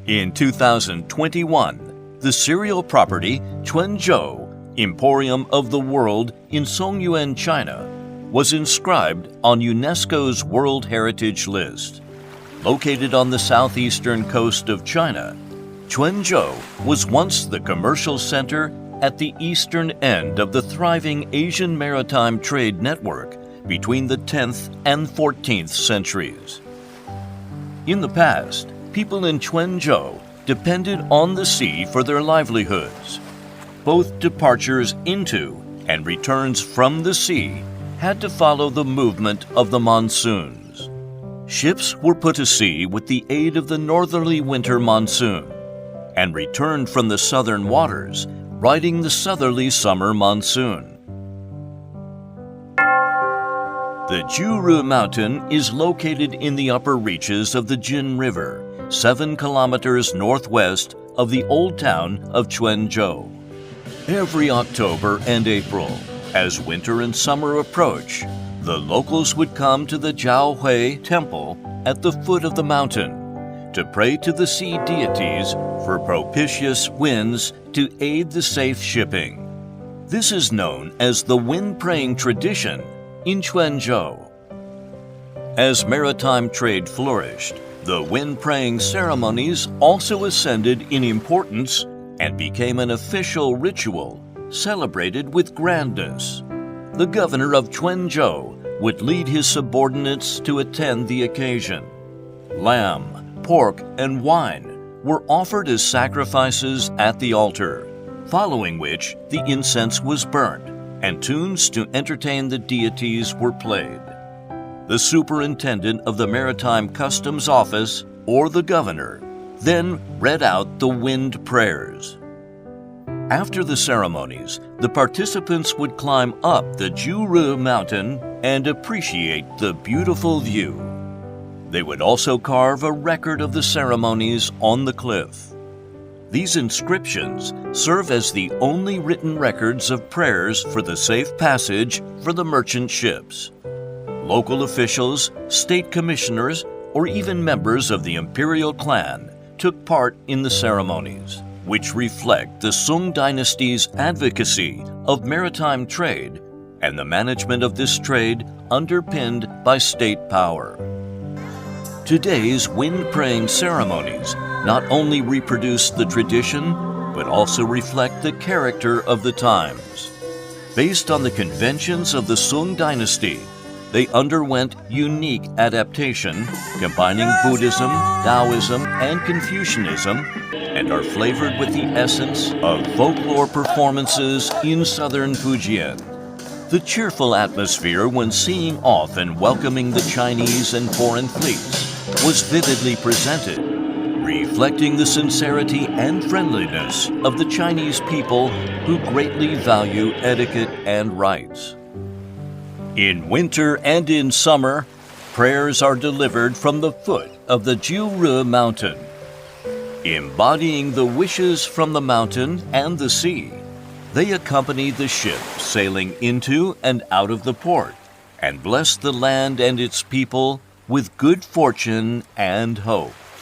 In 2021, the serial property Quanzhou, Emporium of the World in Songyuan, China, was inscribed on UNESCO's World Heritage List. Located on the southeastern coast of China, Quanzhou was once the commercial center at the eastern end of the thriving Asian maritime trade network between the 10th and 14th centuries. In the past, people in Quanzhou depended on the sea for their livelihoods. Both departures into and returns from the sea had to follow the movement of the monsoons. Ships were put to sea with the aid of the northerly winter monsoon and returned from the southern waters riding the southerly summer monsoon. The Juru Mountain is located in the upper reaches of the Jin River, 7 kilometers northwest of the old town of Quanzhou. Every October and April, as winter and summer approach, the locals would come to the Jiaohui Temple at the foot of the mountain to pray to the sea deities for propitious winds to aid the safe shipping. This is known as the wind-praying tradition in Quanzhou. As maritime trade flourished, the wind-praying ceremonies also ascended in importance and became an official ritual celebrated with grandness. The governor of Quanzhou would lead his subordinates to attend the occasion. Lamb, pork, and wine were offered as sacrifices at the altar, following which the incense was burnt and tunes to entertain the deities were played. The superintendent of the Maritime Customs Office, or the governor, then read out the wind prayers. After the ceremonies, the participants would climb up the Juru Mountain and appreciate the beautiful view. They would also carve a record of the ceremonies on the cliff. These inscriptions serve as the only written records of prayers for the safe passage for the merchant ships. Local officials, state commissioners, or even members of the imperial clan took part in the ceremonies, which reflect the Sung dynasty's advocacy of maritime trade and the management of this trade underpinned by state power. Today's wind-praying ceremonies not only reproduce the tradition, but also reflect the character of the times. Based on the conventions of the Sung dynasty, they underwent unique adaptation, combining Buddhism, Taoism, and Confucianism, and are flavored with the essence of folklore performances in southern Fujian. The cheerful atmosphere when seeing off and welcoming the Chinese and foreign fleets was vividly presented, reflecting the sincerity and friendliness of the Chinese people who greatly value etiquette and rites. In winter and in summer, prayers are delivered from the foot of the Juru Mountain. Embodying the wishes from the mountain and the sea, they accompany the ship sailing into and out of the port and bless the land and its people with good fortune and hope.